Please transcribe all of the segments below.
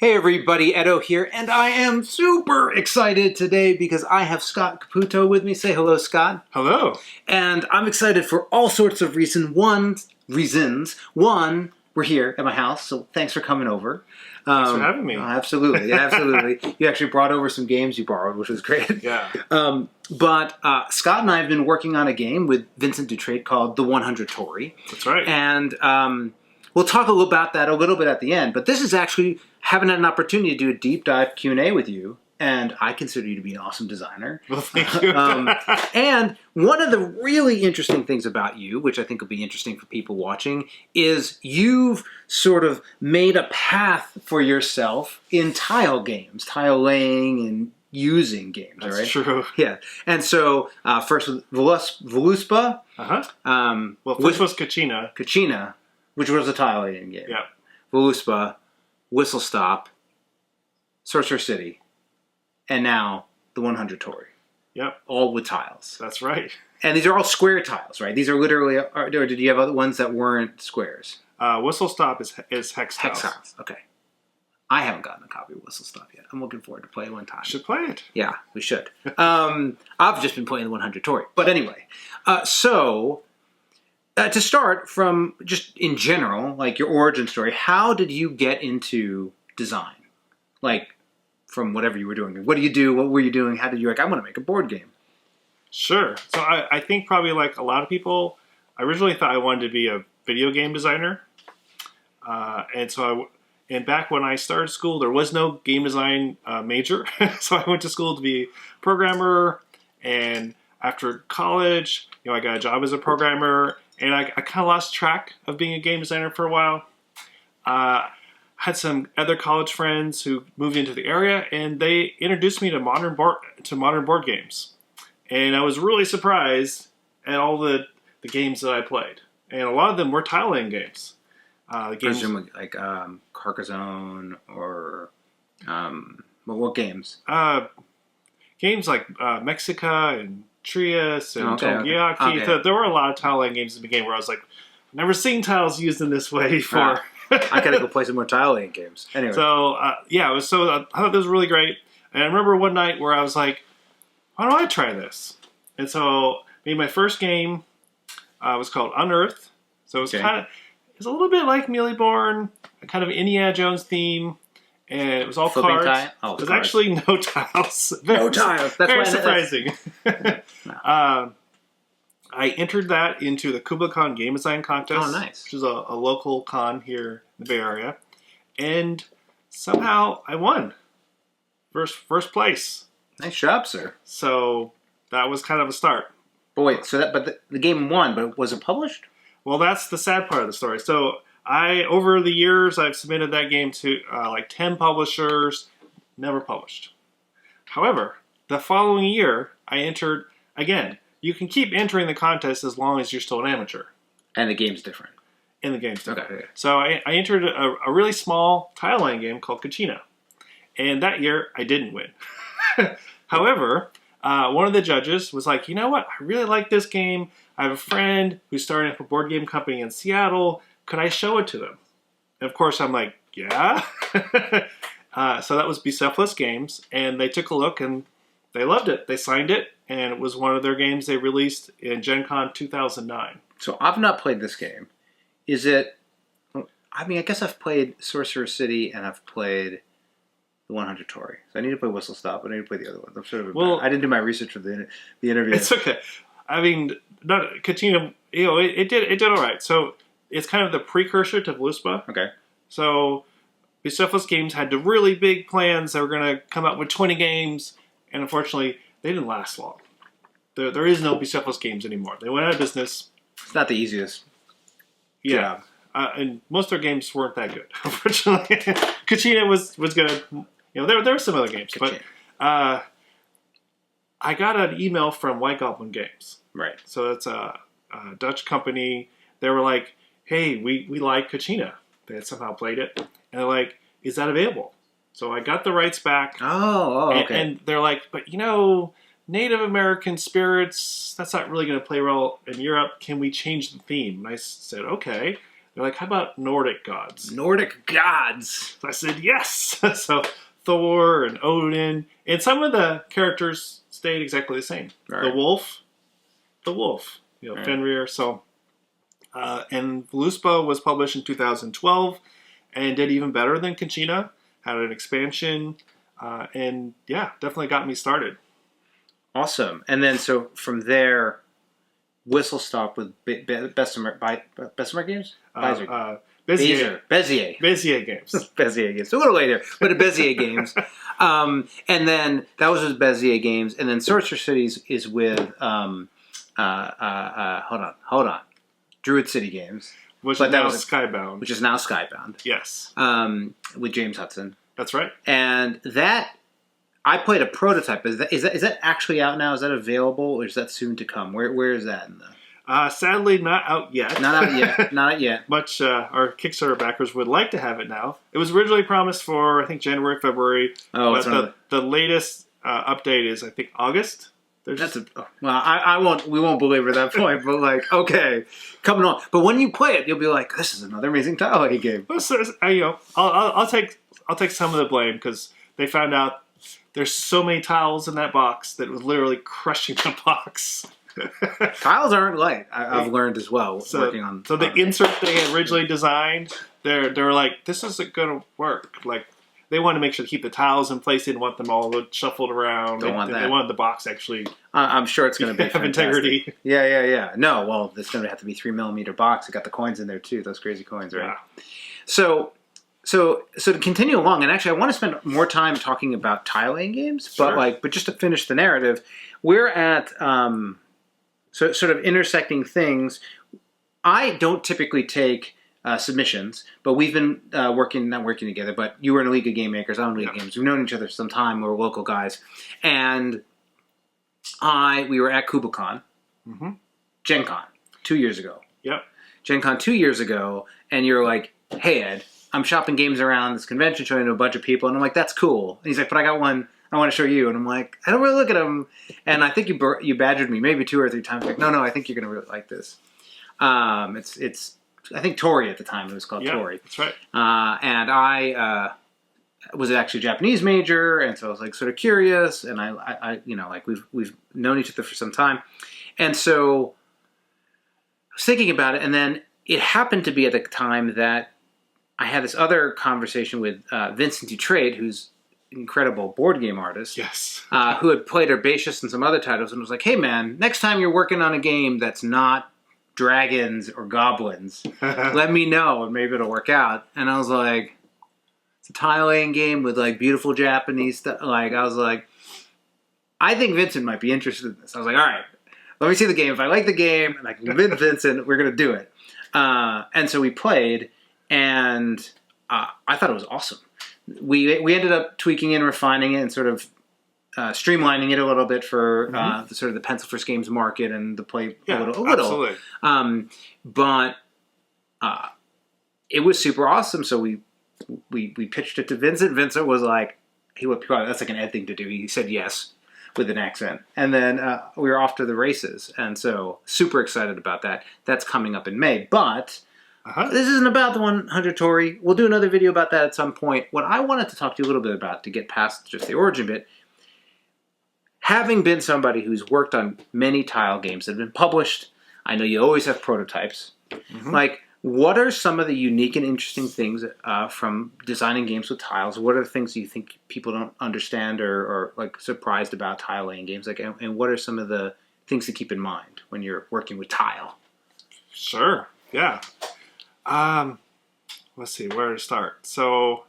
Hey everybody, Edo here, and I am super excited today because I have Scott Caputo with me. Say hello, Scott. Hello. And I'm excited for all sorts of reasons. One, we're here at my house, so thanks for coming over. Thanks for having me. Absolutely, absolutely. You actually brought over some games you borrowed, which was great. Yeah. But Scott and I have been working on a game with Vincent Dutrait called the 100 Torii. That's right. And we'll talk a little about that a little bit at the end. But this is actually having an opportunity to do a deep dive Q&A with you. And I consider you to be an awesome designer. Well, thank you. And one of the really interesting things about you, which I think will be interesting for people watching, is you've sort of made a path for yourself in tile games, tile laying and using games. That's right? true. Yeah. And so first with Völuspá. Well, first was Kachina. Kachina, which was a tile laying game. Yeah. Völuspá, Whistlestop, Sorcerer City, and now the 100 Torii. Yep. All with tiles. That's right. And these are all square tiles, right? These are literally, or did you have other ones that weren't squares? Whistlestop is hex tiles. Hex tiles, okay. I haven't gotten a copy of Whistlestop yet. I'm looking forward to play it one time. Should play it. Yeah, we should. I've just been playing the 100 Torii. But anyway, to start from just in general, like your origin story, how did you get into design? Like, from whatever you were doing. What do you do? What were you doing? How did you, I want to make a board game? Sure. So I think probably like a lot of people, I originally thought I wanted to be a video game designer. And back when I started school, there was no game design major. So I went to school to be a programmer. And after college, I got a job as a programmer. And I kind of lost track of being a game designer for a while. Had some other college friends who moved into the area, and they introduced me to modern board games. And I was really surprised at all the games that I played. And a lot of them were tile-laying games. Games like Carcassonne or what games? Games like Mexica and Trias and Togiaki. Okay. So there were a lot of tile-laying games in the game where I was like, I've never seen tiles used in this way before. I gotta go play some more tile laying games. Anyway. So, I thought this was really great. And I remember one night where I was like, why don't I try this? And so, made my first game was called Unearth. So it was it's a little bit like Mealyborn, a kind of Indiana Jones theme. And it was all cards. Oh, There's actually no tiles. No tiles. That's very surprising. No. I entered that into the KublaCon Game Design Contest. Oh, nice. Which is a local con here in the Bay Area. And somehow I won. First place. Nice job, sir. So that was kind of a start. But the game won, but was it published? Well, that's the sad part of the story. So over the years, I've submitted that game to like 10 publishers, never published. However, the following year, I entered again. You can keep entering the contest as long as you're still an amateur. And the game's different. And the game's different. Okay. So I entered a really small tile-laying game called Kachina. And that year, I didn't win. However, one of the judges was like, you know what? I really like this game. I have a friend who's starting up a board game company in Seattle. Could I show it to them? And of course, I'm like, yeah. So that was Bicephalus Games. And they took a look and they loved it. They signed it. And it was one of their games they released in Gen Con 2009. So I've not played this game. Is it... I mean, I guess I've played Sorcerer City and I've played the 100 Torii. So I need to play Whistlestop. I need to play the other ones. I'm sort of I didn't do my research for the interview. It's okay. I mean, Kachina, it did all right. So it's kind of the precursor to Völuspá. Okay. So Bicephalus Games had the really big plans. They were going to come out with 20 games. And unfortunately, they didn't last long. There is no Bicephalus Games anymore. They went out of business. It's not the easiest. Yeah. And most of their games weren't that good, unfortunately. Kachina was good. There were some other games. Kachina. But I got an email from White Goblin Games. Right. So it's a Dutch company. They were like, hey, we like Kachina. They had somehow played it. And they're like, is that available? So I got the rights back. Oh, okay. And they're like, but Native American spirits, that's not really going to play well in Europe. Can we change the theme? And I said, okay. They're like, how about Nordic gods? Nordic gods. So I said, yes. So Thor and Odin. And some of the characters stayed exactly the same. Right. The wolf. Right. Fenrir. So, and Völuspá was published in 2012 and did even better than Kachina. Had an expansion. And yeah, definitely got me started. Awesome. And then so from there, Whistlestop with Bessemer Games? Bezier. Bezier Games. Bezier Games. A little later, but at Bezier Games. And then that was with Bezier Games. And then Sorcerer City is with, hold on. Druid City Games. Which is now Skybound. Which is now Skybound. Yes. With James Hudson. That's right. And that, I played a prototype. Is that actually out now? Is that available, or is that soon to come? Where is that in the? Sadly, not out yet. Not out yet. Not yet. Much our Kickstarter backers would like to have it now. It was originally promised for, I think, January, February. Oh, but the latest update is, I think, August. I won't. We won't belabor that point. But like, okay, coming on. But when you play it, you'll be like, this is another amazing tile game. Well, so, I'll take some of the blame because they found out there's so many tiles in that box that it was literally crushing the box. Tiles aren't light. I've learned as well working on. So the insert they had originally designed, they're like, this isn't going to work. Like they want to make sure to keep the tiles in place. They didn't want them all shuffled around. They wanted the box actually. I'm sure it's going to be have integrity. Yeah. No, well, it's going to have to be 3mm box. It got the coins in there too. Those crazy coins, right? Yeah. So to continue along, and actually I want to spend more time talking about tile-laying games, sure. but just to finish the narrative, we're at sort of intersecting things. I don't typically take submissions, but we've been not working together, but you were in a League of Gamemakers, I'm in a League of Games. We've known each other for some time, we're local guys. And we were at KuboCon, Gen Con, 2 years ago. Yep. Gen Con 2 years ago, and you're like, hey Ed, I'm shopping games around this convention, showing to a bunch of people, and I'm like, that's cool. And he's like, but I got one I want to show you. And I'm like, I don't really look at them. And I think you badgered me maybe 2 or 3 times. Like, no, I think you're going to really like this. It's I think Torii at the time. It was called Torii. That's right. And I was actually a Japanese major, and so I was like sort of curious. And I like we've known each other for some time, and so I was thinking about it. And then it happened to be at the time that I had this other conversation with Vincent Dutrait, who's an incredible board game artist. Yes. Who had played Herbaceous and some other titles, and was like, hey man, next time you're working on a game that's not dragons or goblins, let me know and maybe it'll work out. And I was like, it's a tile-laying game with like beautiful Japanese stuff. Like, I was like, I think Vincent might be interested in this. I was like, all right, let me see the game. If I like the game and I can convince Vincent, we're going to do it. And so we played, and I thought it was awesome. We ended up tweaking and refining it and sort of streamlining it a little bit for the sort of the pencil first games market and the play a little. Absolutely. But it was super awesome. So we pitched it to Vincent. Vincent was like, that's like an Ed thing to do. He said yes with an accent. And then we were off to the races. And so super excited about that. That's coming up in May. But this isn't about the 100 Torii. We'll do another video about that at some point. What I wanted to talk to you a little bit about, to get past just the origin bit, having been somebody who's worked on many tile games that have been published, I know you always have prototypes. Like, what are some of the unique and interesting things from designing games with tiles? What are the things you think people don't understand or like surprised about tile-laying games? Like, and what are some of the things to keep in mind when you're working with tile? Sure. Yeah. Let's see where to start. So,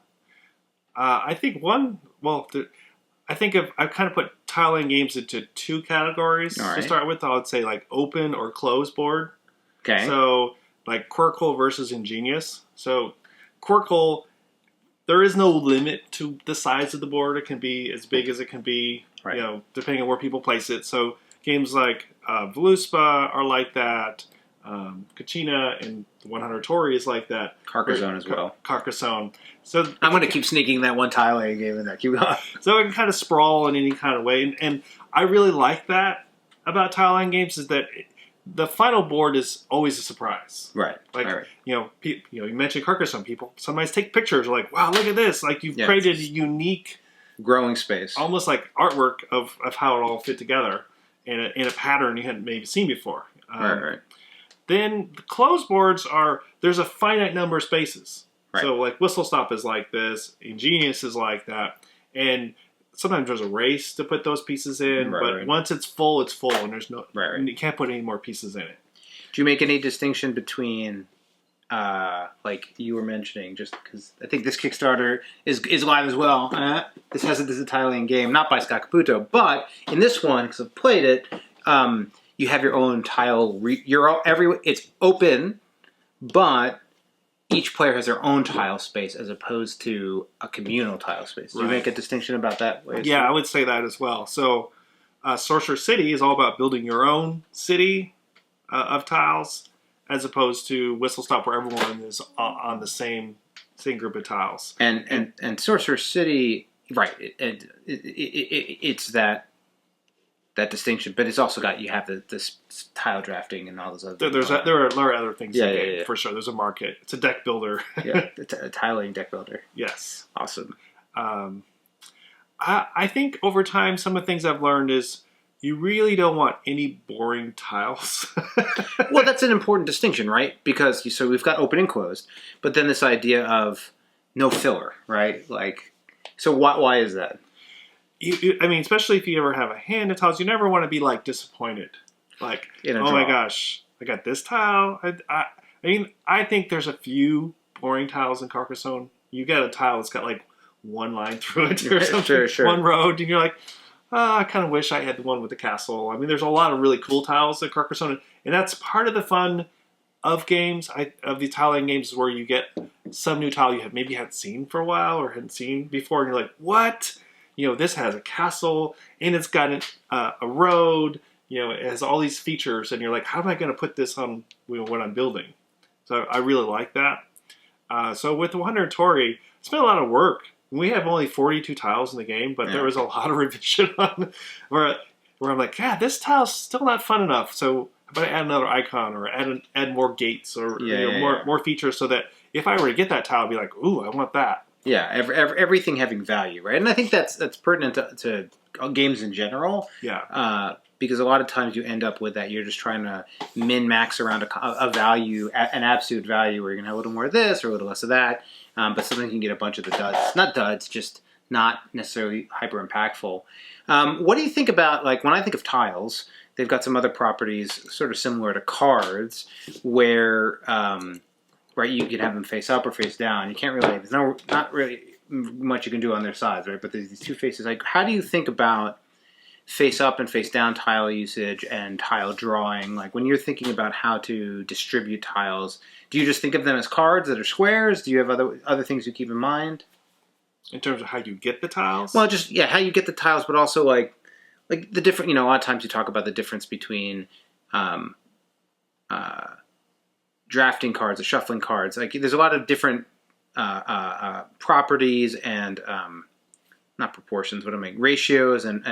I think I've kind of put tile-laying games into 2 categories to start with. I would say like open or closed board. Okay. So like Quirkle versus Ingenious. So Quirkle, there is no limit to the size of the board. It can be as big as it can be, depending on where people place it. So games like Völuspá are like that. Kachina and 100 Torii is like that. Carcassonne as well. Carcassonne. So I'm going to keep sneaking that one tile-laying game in there. Keep going. So it can kind of sprawl in any kind of way. And I really like that about tile-laying games, is that the final board is always a surprise. Right. Like, right. You mentioned Carcassonne. People sometimes take pictures. Like, wow, look at this. Like, you've created a unique growing space, almost like artwork of how it all fit together in a pattern you hadn't maybe seen before. Right. Then the closed boards there's a finite number of spaces. Right. So like Whistlestop is like this, Ingenious is like that, and sometimes there's a race to put those pieces in, but once it's full, and there's no, you can't put any more pieces in it. Do you make any distinction between, like you were mentioning, just because I think this Kickstarter is live as well. This has this Italian game, not by Scott Caputo, but in this one, because I've played it, you have your own tile. It's open, but each player has their own tile space as opposed to a communal tile space. Do you make a distinction about that? Yeah, I would say that as well. So Sorcerer City is all about building your own city of tiles as opposed to Whistlestop where everyone is on the same group of tiles. And Sorcerer City, right, it's that distinction, but it's also got, you have this tile drafting and all those other things. There are other things in the game, for sure. There's a market. It's a deck builder. It's a tiling deck builder. Yes. Awesome. I think over time, some of the things I've learned is you really don't want any boring tiles. Well, that's an important distinction, right? Because so we've got open and closed, but then this idea of no filler, right? Like, so why is that? I mean, especially if you ever have a hand of tiles, you never want to be like disappointed. Like, oh my gosh, I got this tile. I mean, I think there's a few boring tiles in Carcassonne. You get a tile that's got like one line through it or something, sure. one road, and you're like, oh, I kind of wish I had the one with the castle. I mean, there's a lot of really cool tiles at Carcassonne, and that's part of the fun of games, of the tiling games, where you get some new tile you maybe hadn't seen for a while or hadn't seen before, and you're like, what? This has a castle, and it's got a road, it has all these features, and you're like, how am I going to put this on what I'm building? So I really like that. So with the 100 Torii, it's been a lot of work. We have only 42 tiles in the game, but there was a lot of revision on where I'm like, yeah, this tile's still not fun enough. So how about I add another icon or add more gates or more features so that if I were to get that tile, I'd be like, ooh, I want that. Yeah, everything having value, right? And I think that's pertinent to games in general. Yeah. Because a lot of times you end up with that. You're just trying to min-max around a value, an absolute value, where you're going to have a little more of this or a little less of that. But sometimes you can get a bunch of the duds. Not duds, just not necessarily hyper impactful. What do you think about, like, when I think of tiles, they've got some other properties sort of similar to cards where... right, you can have them face up or face down. You can't really, not really much you can do on their sides, right? But there's these two faces. Like, how do you think about face up and face down tile usage and tile drawing? Like, when you're thinking about how to distribute tiles, do you just think of them as cards that are squares? Do you have other things you keep in mind? In terms of how you get the tiles? Well, just, how you get the tiles, but also like the different, a lot of times you talk about the difference between, drafting cards or shuffling cards. Like, there's a lot of different properties and not proportions, what I mean, ratios and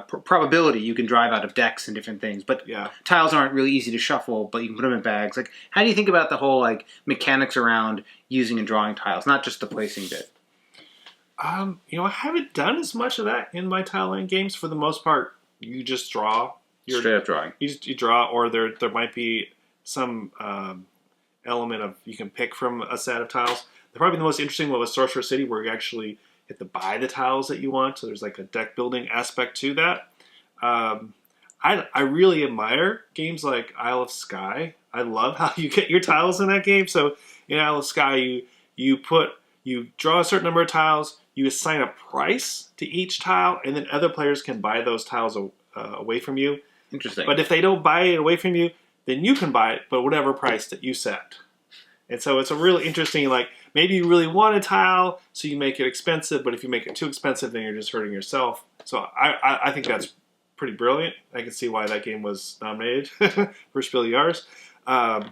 probability you can drive out of decks and different things. But tiles aren't really easy to shuffle, but you can put them in bags. Like, how do you think about the whole mechanics around using and drawing tiles, not just the placing bit? I haven't done as much of that in my tiling games. For the most part, you just draw. Straight up drawing. You draw, or there might be some element of you can pick from a set of tiles. Probably the most interesting one was Sorcerer City, where you actually have to buy the tiles that you want. So there's like a deck building aspect to that. I really admire games like Isle of Skye. I love how you get your tiles in that game. So in Isle of Skye, you draw a certain number of tiles, you assign a price to each tile, and then other players can buy those tiles away from you. Interesting. But if they don't buy it away from you, then you can buy it, but whatever price that you set. And so it's a really interesting, like, maybe you really want a tile, so you make it expensive, but if you make it too expensive, then you're just hurting yourself. So I think that's pretty brilliant. I can see why that game was nominated for Spiel des Jahres. But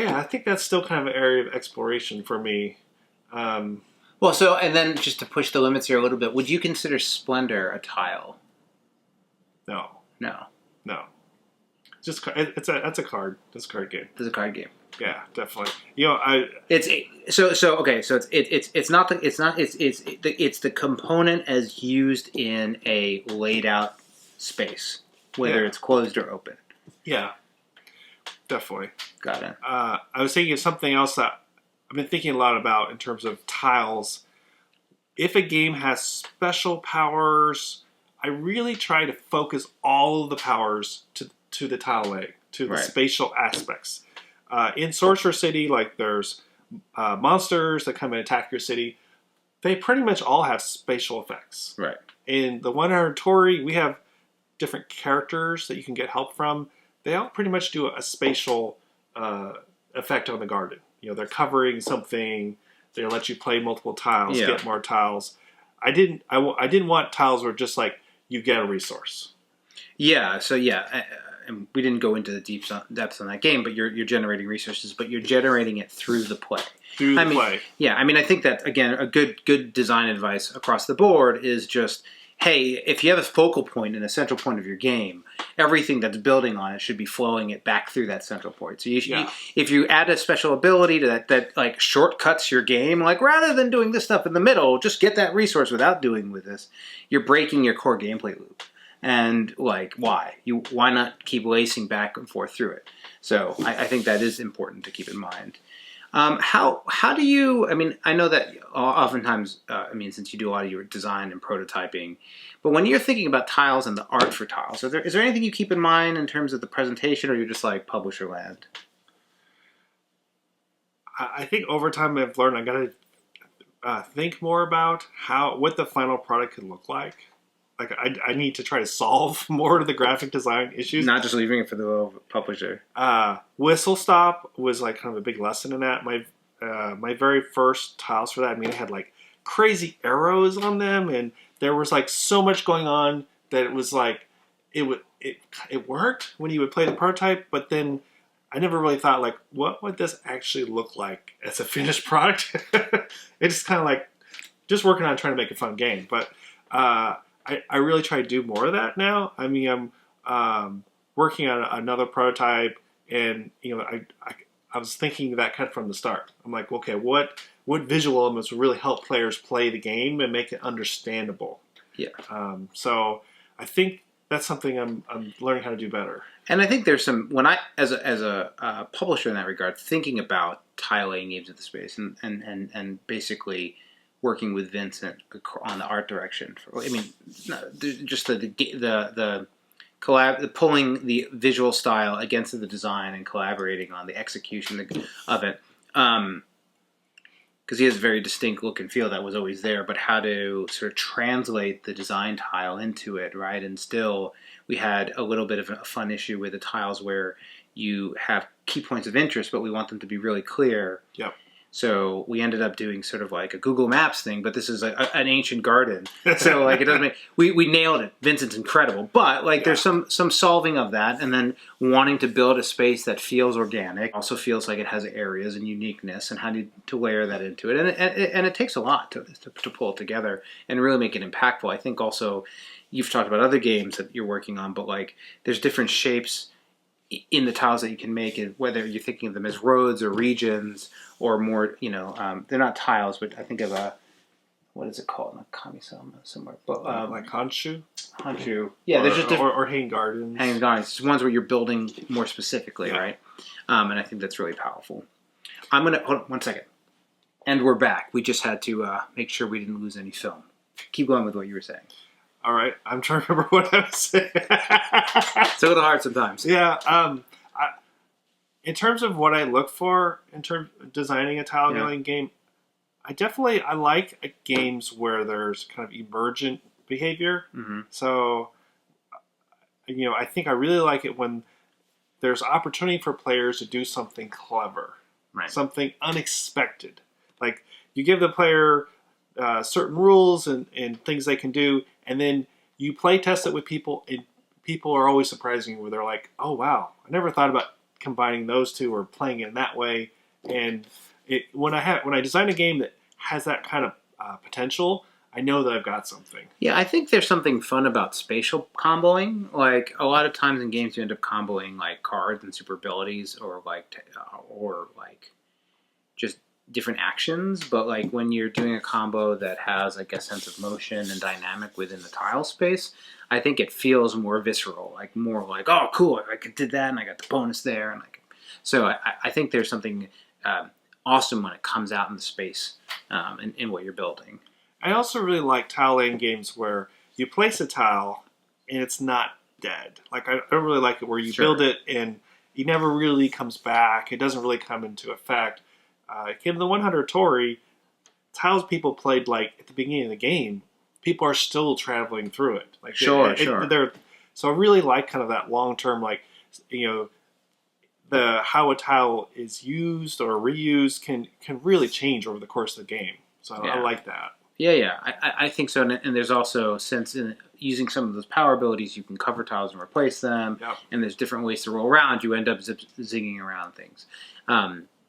yeah, I think that's still kind of an area of exploration for me. Well, so, and then just to push the limits here a little bit, would you consider Splendor a tile? No. No. That's a card. That's a card game. It's a card game. Yeah, definitely. You know, It's the component as used in a laid out space, whether it's closed or open. Yeah, definitely. Got it. I was thinking of something else that I've been thinking a lot about in terms of tiles. If a game has special powers, I really try to focus all of the powers to the tile leg, to the spatial aspects. In Sorcerer City, like there's monsters that come and attack your city. They pretty much all have spatial effects. Right. In the 100 Torii, we have different characters that you can get help from. They all pretty much do a spatial effect on the garden. You know, they're covering something. They let you play multiple tiles, get more tiles. I didn't want tiles where just like you get a resource. Yeah. So and we didn't go into the depths on that game, but you're generating resources, but you're generating it through the play. Play. Yeah. I mean, I think that again, a good design advice across the board is just, hey, if you have a focal point and a central point of your game, everything that's building on it should be flowing it back through that central point. So if you add a special ability to that like shortcuts your game, like rather than doing this stuff in the middle, just get that resource without doing with this, you're breaking your core gameplay loop. And like, why not keep lacing back and forth through it? So I think that is important to keep in mind. How do you? I mean, I know that oftentimes, since you do a lot of your design and prototyping, but when you're thinking about tiles and the art for tiles, is there anything you keep in mind in terms of the presentation, or you're just like publisher land? I think over time I've learned I got to think more about what the final product could look like. Like I need to try to solve more of the graphic design issues. Not just leaving it for the publisher. Whistlestop was like kind of a big lesson in that. My very first tiles for that, I mean, it had like crazy arrows on them, and there was like so much going on that it was like it worked when you would play the prototype, but then I never really thought like, what would this actually look like as a finished product? It's kind of like just working on trying to make a fun game, but. I really try to do more of that now. I mean, I'm working on another prototype, and you know, I was thinking that kind of from the start. I'm like, okay, what visual elements will really help players play the game and make it understandable? Yeah. So I think that's something I'm learning how to do better. And I think there's some when I as a publisher in that regard, thinking about tiling games of the space and basically. Working with Vincent on the art direction. Just the pulling the visual style against the design and collaborating on the execution of it. Because he has a very distinct look and feel that was always there, but how to sort of translate the design tile into it, right? And still, we had a little bit of a fun issue with the tiles where you have key points of interest, but we want them to be really clear. Yep. So we ended up doing sort of like a Google Maps thing, but this is an ancient garden. So like it doesn't make we nailed it. Vincent's incredible, but like there's some solving of that, and then wanting to build a space that feels organic, also feels like it has areas and uniqueness, and how to layer that into it, and it takes a lot to pull it together and really make it impactful. I think also you've talked about other games that you're working on, but like there's different shapes in the tiles that you can make, whether you're thinking of them as roads or regions or more, they're not tiles, but I think of what is it called? Like Kami-sama somewhere. But, like Honshu? Honshu. Yeah, there's just different. Or Hanging Gardens. Hanging Gardens. It's ones where you're building more specifically, right? And I think that's really powerful. Hold on 1 second. And we're back. We just had to make sure we didn't lose any film. Keep going with what you were saying. All right, I'm trying to remember what I was saying. So the hard sometimes. Yeah. In terms of what I look for in terms of designing a tile building game, I like games where there's kind of emergent behavior. Mm-hmm. So, I think I really like it when there's opportunity for players to do something clever, something unexpected. Like you give the player certain rules and things they can do, and then you play test it with people, and people are always surprising where they're like, oh wow, I never thought about combining those two or playing it in that way. And when I design a game that has that kind of potential, I know that I've got something. Yeah, I think there's something fun about spatial comboing. Like a lot of times in games, you end up comboing like cards and super abilities, or like just different actions. But like when you're doing a combo that has like a sense of motion and dynamic within the tile space, I think it feels more visceral. Like more like, oh, cool, I did that, and I got the bonus there, and so I think there's something awesome when it comes out in the space in what you're building. I also really like tile laying games where you place a tile and it's not dead. Like I don't really like it where you build it and it never really comes back. It doesn't really come into effect. In the 100 Torii, tiles people played like at the beginning of the game, people are still traveling through it. Like Sure. So I really like kind of that long term, like the how a tile is used or reused can really change over the course of the game. So I like that. Yeah. I think so. And there's also, since in using some of those power abilities, you can cover tiles and replace them. Yep. And there's different ways to roll around. You end up zigging around things.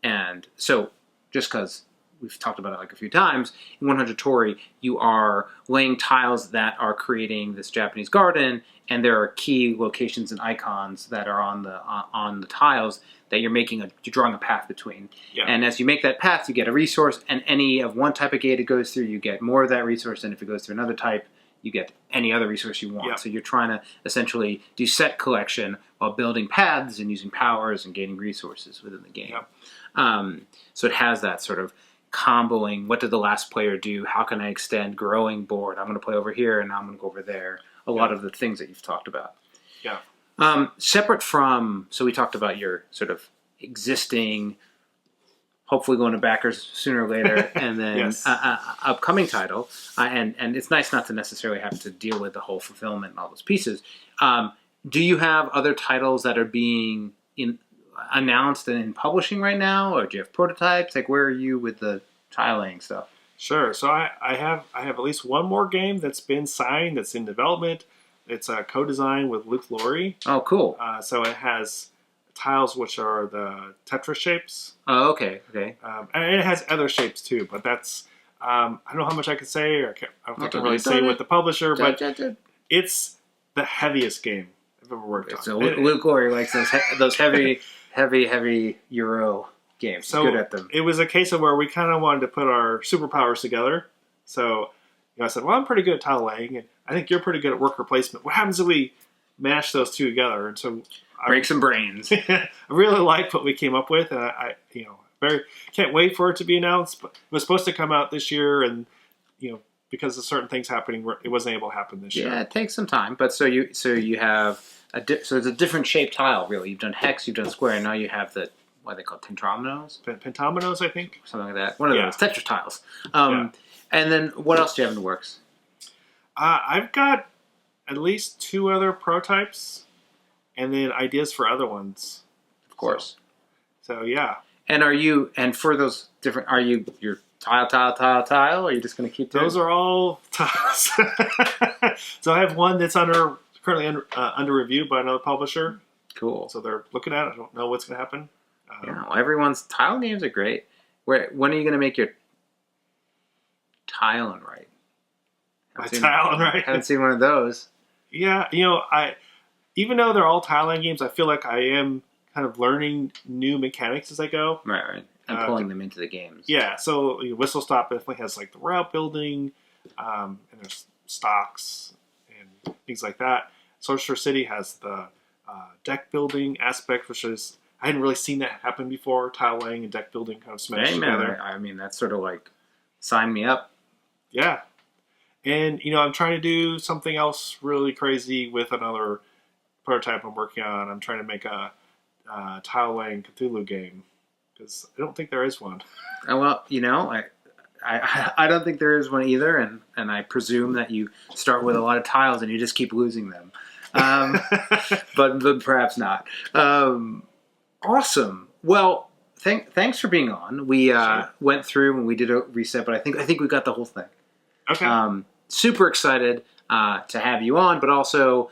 And so just because we've talked about it like a few times, in 100 Torii, you are laying tiles that are creating this Japanese garden, and there are key locations and icons that are on the tiles that you're drawing a path between. Yeah. And as you make that path, you get a resource, and any of one type of gate it goes through, you get more of that resource, and if it goes through another type, you get any other resource you want. Yeah. So you're trying to essentially do set collection while building paths and using powers and gaining resources within the game. Yeah. So it has that sort of comboing. What did the last player do? How can I extend? Growing board. I'm going to play over here, and now I'm going to go over there. A lot of the things that you've talked about. Yeah. Separate from, so we talked about your sort of existing, hopefully going to backers sooner or later, and then Yes. upcoming title. And it's nice not to necessarily have to deal with the whole fulfillment and all those pieces. Do you have other titles that are being announced and in publishing right now, or do you have prototypes? Like, where are you with the tiling stuff? Sure. So I have at least one more game that's been signed, that's in development. It's a co-design with Luke Laurie. Oh, cool. So it has tiles which are the Tetra shapes. Oh, okay. And it has other shapes too, but that's I don't know how much I can say, or I don't think I can really say with the publisher, but it's the heaviest game I've ever worked on. So Luke Laurie likes those heavy Euro games. So He's good at them. It was a case of where we kind of wanted to put our superpowers together. So I said, well, I'm pretty good at tile laying, and I think you're pretty good at worker placement. What happens if we mash those two together? And so break some brains. I really like what we came up with, and I can't wait for it to be announced. But it was supposed to come out this year, and because of certain things happening, it wasn't able to happen this year. Yeah, it takes some time, but so you have so it's a different shaped tile. Really, you've done hex, you've done square, and now you have the what are they called, pentominoes? Pentominoes, I think, something like that. One of those Tetra tiles. And then what else do you have in the works? I've got at least 2 other prototypes, and then ideas for other ones. Of course. So yeah. And for those different, are you your tile? Or are you just going to keep doing? Those are all tiles. So I have one that's currently under review by another publisher. Cool. So they're looking at it. I don't know what's going to happen. Everyone's tile games are great. When are you going to make your tile and write? Tile and write? Haven't seen one of those. Yeah, even though they're all tile line games, I feel like I am kind of learning new mechanics as I go. Right. And pulling them into the games. Yeah, so Whistlestop definitely has like the route building, and there's stocks and things like that. Sorcerer City has the deck building aspect, which is I hadn't really seen that happen before. Tile laying and deck building kind of smashed together. I mean, that's sort of like sign me up. Yeah, and I'm trying to do something else really crazy with another prototype I'm working on. I'm trying to make a tile laying Cthulhu game because I don't think there is one. Well, I don't think there is one either, and I presume that you start with a lot of tiles and you just keep losing them. But perhaps not. Awesome. Well, thanks for being on. We went through and we did a reset, but I think we got the whole thing. Okay. Super excited to have you on, but also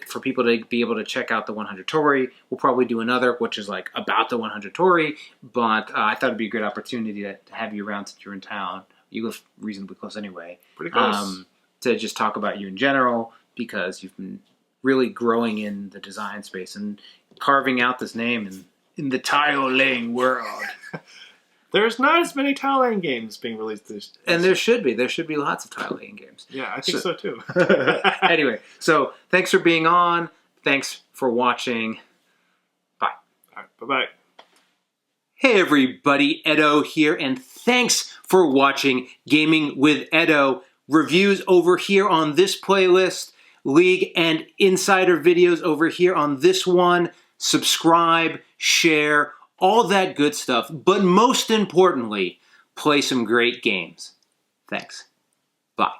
for people to be able to check out the 100 Torii. We'll probably do another, which is like about the 100 Torii, but I thought it'd be a good opportunity to have you around since you're in town you live reasonably close anyway. Pretty close. To just talk about you in general, because you've been really growing in the design space and carving out this name in the tile laying world. There's not as many tile laying games being released this. And there should be. There should be lots of tile laying games. Yeah, I think so too. Anyway, so thanks for being on. Thanks for watching. Bye. All right, bye-bye. Hey everybody, Edo here, and thanks for watching Gaming with Edo. Reviews over here on this playlist, League and Insider videos over here on this one. Subscribe, share, all that good stuff. But most importantly, play some great games. Thanks. Bye.